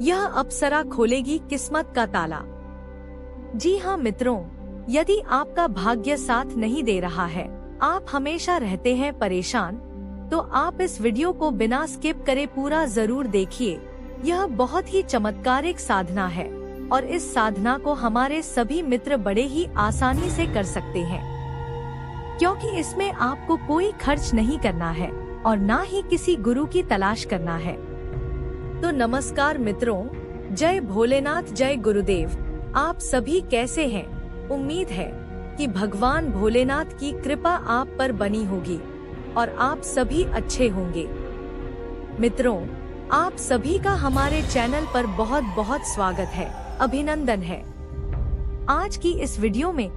यह अप्सरा खोलेगी किस्मत का ताला। जी हाँ मित्रों, यदि आपका भाग्य साथ नहीं दे रहा है, आप हमेशा रहते हैं परेशान, तो आप इस वीडियो को बिना स्किप करे पूरा जरूर देखिए। यह बहुत ही चमत्कारिक साधना है और इस साधना को हमारे सभी मित्र बड़े ही आसानी से कर सकते हैं, क्योंकि इसमें आपको कोई खर्च नहीं करना है और ना ही किसी गुरु की तलाश करना है। तो नमस्कार मित्रों, जय भोलेनाथ, जय गुरुदेव। आप सभी कैसे हैं? उम्मीद है कि भगवान भोलेनाथ की कृपा आप पर बनी होगी और आप सभी अच्छे होंगे। मित्रों, आप सभी का हमारे चैनल पर बहुत बहुत स्वागत है, अभिनंदन है। आज की इस वीडियो में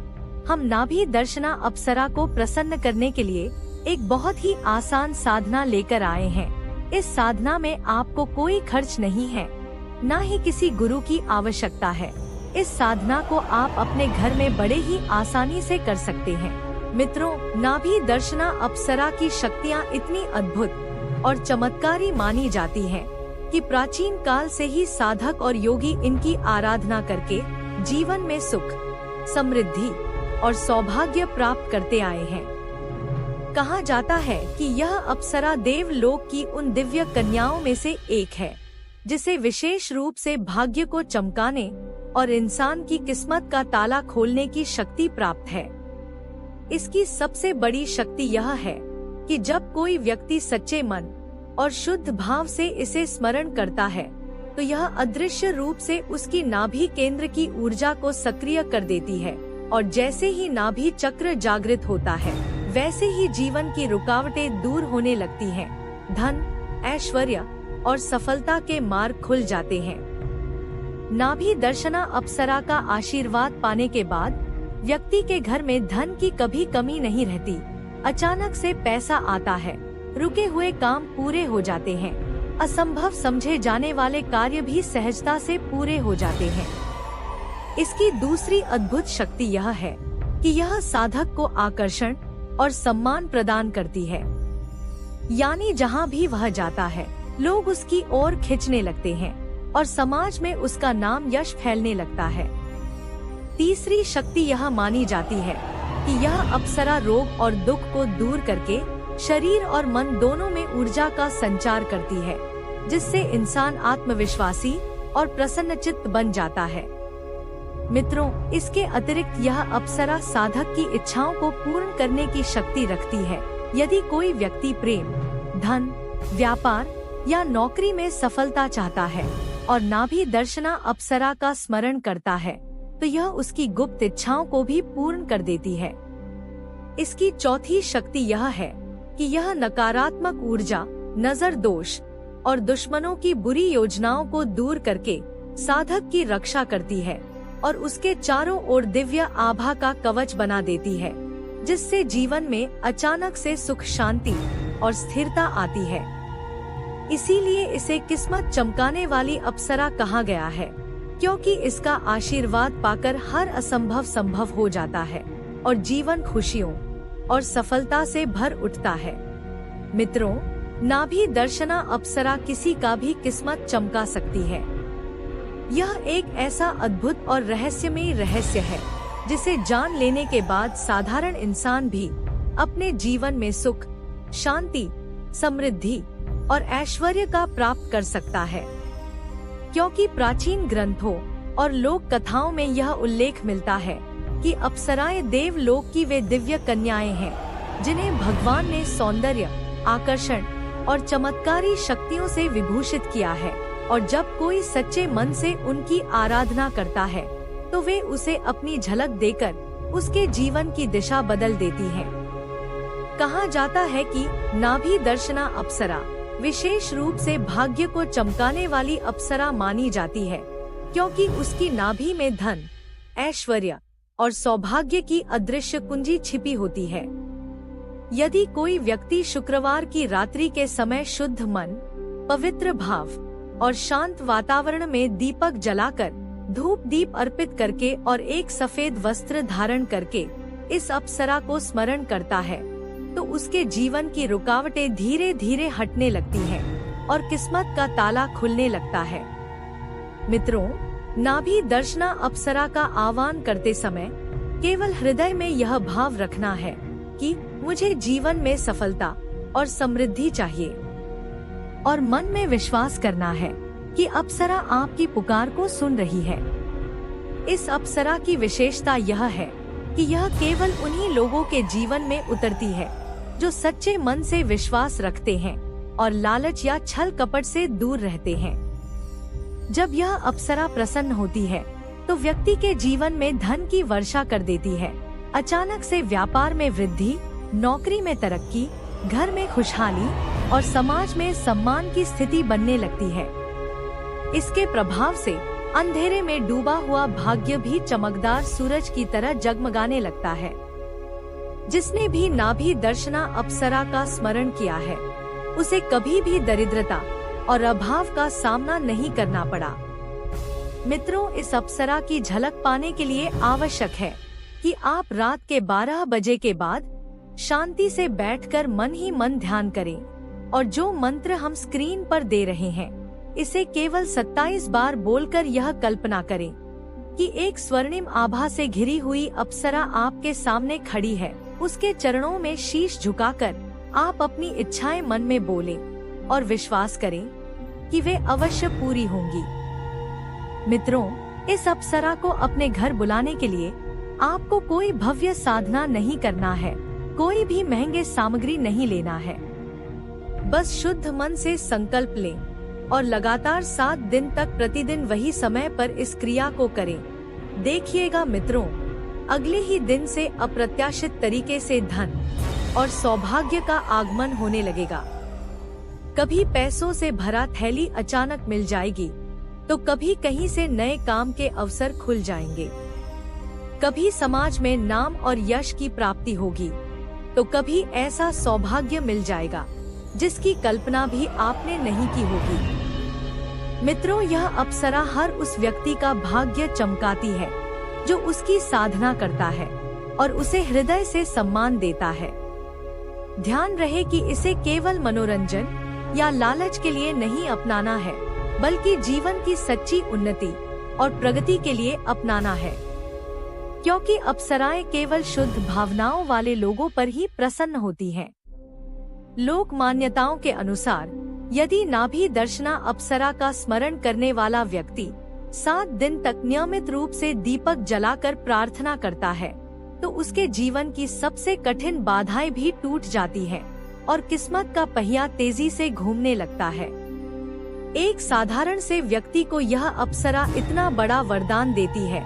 हम नाभि दर्शना अप्सरा को प्रसन्न करने के लिए एक बहुत ही आसान साधना लेकर आए हैं। इस साधना में आपको कोई खर्च नहीं है, ना ही किसी गुरु की आवश्यकता है। इस साधना को आप अपने घर में बड़े ही आसानी से कर सकते हैं। मित्रों, नाभि दर्शना अप्सरा की शक्तियाँ इतनी अद्भुत और चमत्कारी मानी जाती हैं कि प्राचीन काल से ही साधक और योगी इनकी आराधना करके जीवन में सुख, समृद्धि और सौभाग्य प्राप्त करते आए हैं। कहा जाता है कि यह अप्सरा देवलोक की उन दिव्य कन्याओं में से एक है जिसे विशेष रूप से भाग्य को चमकाने और इंसान की किस्मत का ताला खोलने की शक्ति प्राप्त है। इसकी सबसे बड़ी शक्ति यह है कि जब कोई व्यक्ति सच्चे मन और शुद्ध भाव से इसे स्मरण करता है, तो यह अदृश्य रूप से उसकी नाभि केंद्र की ऊर्जा को सक्रिय कर देती है और जैसे ही नाभि चक्र जागृत होता है, वैसे ही जीवन की रुकावटें दूर होने लगती हैं। धन, ऐश्वर्य और सफलता के मार्ग खुल जाते हैं। नाभि दर्शना अप्सरा का आशीर्वाद पाने के बाद व्यक्ति के घर में धन की कभी कमी नहीं रहती। अचानक से पैसा आता है, रुके हुए काम पूरे हो जाते हैं, असंभव समझे जाने वाले कार्य भी सहजता से पूरे हो जाते हैं। इसकी दूसरी अद्भुत शक्ति यह है कि यह साधक को आकर्षण और सम्मान प्रदान करती है, यानी जहाँ भी वह जाता है, लोग उसकी ओर खींचने लगते हैं और समाज में उसका नाम यश फैलने लगता है। तीसरी शक्ति यह मानी जाती है कि यह अप्सरा रोग और दुख को दूर करके शरीर और मन दोनों में ऊर्जा का संचार करती है, जिससे इंसान आत्मविश्वासी और प्रसन्नचित्त बन जाता है। मित्रों, इसके अतिरिक्त यह अप्सरा साधक की इच्छाओं को पूर्ण करने की शक्ति रखती है। यदि कोई व्यक्ति प्रेम, धन, व्यापार या नौकरी में सफलता चाहता है और नाभि दर्शना अप्सरा का स्मरण करता है, तो यह उसकी गुप्त इच्छाओं को भी पूर्ण कर देती है। इसकी चौथी शक्ति यह है कि यह नकारात्मक ऊर्जा, नजर दोष और दुश्मनों की बुरी योजनाओं को दूर करके साधक की रक्षा करती है और उसके चारों ओर दिव्य आभा का कवच बना देती है, जिससे जीवन में अचानक से सुख, शांति और स्थिरता आती है। इसीलिए इसे किस्मत चमकाने वाली अप्सरा कहा गया है, क्योंकि इसका आशीर्वाद पाकर हर असंभव संभव हो जाता है और जीवन खुशियों और सफलता से भर उठता है। मित्रों, नाभि दर्शना अप्सरा किसी का भी किस्मत चमका सकती है। यह एक ऐसा अद्भुत और रहस्यमयी रहस्य है जिसे जान लेने के बाद साधारण इंसान भी अपने जीवन में सुख, शांति, समृद्धि और ऐश्वर्य का प्राप्त कर सकता है। क्योंकि प्राचीन ग्रंथों और लोक कथाओं में यह उल्लेख मिलता है कि अप्सराएं देवलोक की वे दिव्य कन्याएं हैं जिन्हें भगवान ने सौंदर्य, आकर्षण और चमत्कारी शक्तियों से विभूषित किया है, और जब कोई सच्चे मन से उनकी आराधना करता है, तो वे उसे अपनी झलक देकर उसके जीवन की दिशा बदल देती हैं। कहा जाता है कि नाभि दर्शना अप्सरा विशेष रूप से भाग्य को चमकाने वाली अप्सरा मानी जाती है, क्योंकि उसकी नाभि में धन, ऐश्वर्य और सौभाग्य की अदृश्य कुंजी छिपी होती है। यदि कोई व्यक्ति शुक्रवार की रात्रि के समय शुद्ध मन, पवित्र भाव और शांत वातावरण में दीपक जलाकर, धूप दीप अर्पित करके और एक सफेद वस्त्र धारण करके इस अप्सरा को स्मरण करता है, तो उसके जीवन की रुकावटें धीरे धीरे हटने लगती हैं और किस्मत का ताला खुलने लगता है। मित्रों, नाभि दर्शना अप्सरा का आह्वान करते समय केवल हृदय में यह भाव रखना है कि मुझे जीवन में सफलता और समृद्धि चाहिए, और मन में विश्वास करना है कि अप्सरा आपकी पुकार को सुन रही है। इस अप्सरा की विशेषता यह है कि यह केवल उन्हीं लोगों के जीवन में उतरती है जो सच्चे मन से विश्वास रखते हैं और लालच या छल कपट से दूर रहते हैं। जब यह अप्सरा प्रसन्न होती है तो व्यक्ति के जीवन में धन की वर्षा कर देती है। अचानक से व्यापार में वृद्धि, नौकरी में तरक्की, घर में खुशहाली और समाज में सम्मान की स्थिति बनने लगती है। इसके प्रभाव से अंधेरे में डूबा हुआ भाग्य भी चमकदार सूरज की तरह जगमगाने लगता है। जिसने भी नाभि दर्शना अप्सरा का स्मरण किया है, उसे कभी भी दरिद्रता और अभाव का सामना नहीं करना पड़ा। मित्रों, इस अप्सरा की झलक पाने के लिए आवश्यक है कि आप रात के 12 बजे के बाद शांति से बैठकर मन ही मन ध्यान करें, और जो मंत्र हम स्क्रीन पर दे रहे हैं इसे केवल 27 बार बोलकर यह कल्पना करें कि एक स्वर्णिम आभा से घिरी हुई अप्सरा आपके सामने खड़ी है। उसके चरणों में शीश झुकाकर आप अपनी इच्छाएं मन में बोलें और विश्वास करें कि वे अवश्य पूरी होंगी। मित्रों, इस अप्सरा को अपने घर बुलाने के लिए आपको कोई भव्य साधना नहीं करना है, कोई भी महंगे सामग्री नहीं लेना है। बस शुद्ध मन से संकल्प लें और लगातार 7 दिन तक प्रतिदिन वही समय पर इस क्रिया को करें। देखिएगा मित्रों, अगले ही दिन से अप्रत्याशित तरीके से धन और सौभाग्य का आगमन होने लगेगा। कभी पैसों से भरा थैली अचानक मिल जाएगी, तो कभी कहीं से नए काम के अवसर खुल जाएंगे। कभी समाज में नाम और यश की प्राप्ति होगी, तो कभी ऐसा सौभाग्य मिल जाएगा जिसकी कल्पना भी आपने नहीं की होगी। मित्रों, यह अप्सरा हर उस व्यक्ति का भाग्य चमकाती है जो उसकी साधना करता है और उसे हृदय से सम्मान देता है। ध्यान रहे कि इसे केवल मनोरंजन या लालच के लिए नहीं अपनाना है, बल्कि जीवन की सच्ची उन्नति और प्रगति के लिए अपनाना है। क्योंकि अप्सराएं केवल शुद्ध भावनाओं वाले लोगों पर ही प्रसन्न होती हैं। लोक मान्यताओं के अनुसार यदि नाभि दर्शना अप्सरा का स्मरण करने वाला व्यक्ति 7 दिन तक नियमित रूप से दीपक जलाकर प्रार्थना करता है, तो उसके जीवन की सबसे कठिन बाधाएं भी टूट जाती हैं और किस्मत का पहिया तेजी से घूमने लगता है। एक साधारण से व्यक्ति को यह अप्सरा इतना बड़ा वरदान देती है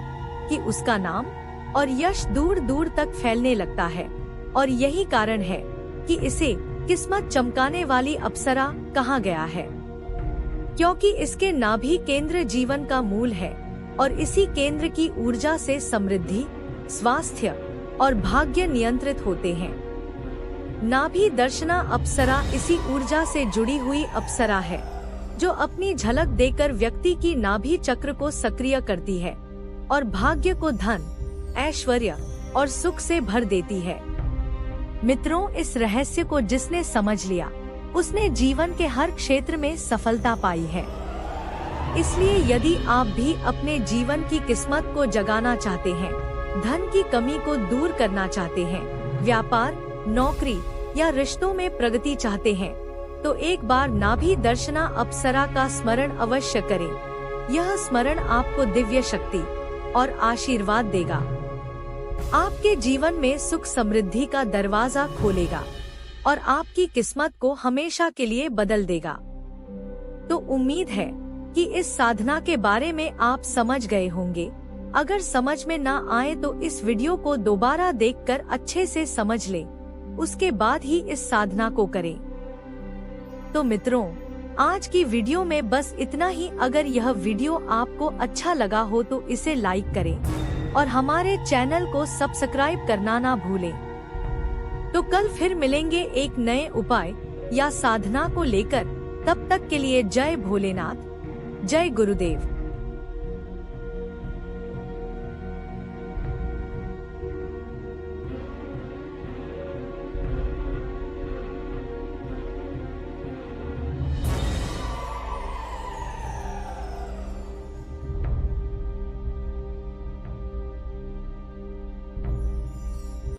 कि उसका नाम और यश दूर दूर तक फैलने लगता है, और यही कारण है कि इसे किस्मत चमकाने वाली अप्सरा कहा गया है। क्योंकि इसके नाभि केंद्र जीवन का मूल है और इसी केंद्र की ऊर्जा से समृद्धि, स्वास्थ्य और भाग्य नियंत्रित होते हैं। नाभि दर्शना अप्सरा इसी ऊर्जा से जुड़ी हुई अप्सरा है जो अपनी झलक देकर व्यक्ति की नाभि चक्र को सक्रिय करती है और भाग्य को धन, ऐश्वर्य और सुख से भर देती है। मित्रों, इस रहस्य को जिसने समझ लिया उसने जीवन के हर क्षेत्र में सफलता पाई है। इसलिए यदि आप भी अपने जीवन की किस्मत को जगाना चाहते हैं, धन की कमी को दूर करना चाहते हैं, व्यापार, नौकरी या रिश्तों में प्रगति चाहते हैं, तो एक बार नाभि दर्शना अप्सरा का स्मरण अवश्य करें। यह स्मरण आपको दिव्य शक्ति और आशीर्वाद देगा, आपके जीवन में सुख समृद्धि का दरवाजा खोलेगा और आपकी किस्मत को हमेशा के लिए बदल देगा। तो उम्मीद है कि इस साधना के बारे में आप समझ गए होंगे। अगर समझ में ना आए तो इस वीडियो को दोबारा देखकर अच्छे से समझ लें, उसके बाद ही इस साधना को करें। तो मित्रों, आज की वीडियो में बस इतना ही। अगर यह वीडियो आपको अच्छा लगा हो तो इसे लाइक करें और हमारे चैनल को सब्सक्राइब करना ना भूलें। तो कल फिर मिलेंगे एक नए उपाय या साधना को लेकर। तब तक के लिए जय भोलेनाथ, जय गुरुदेव।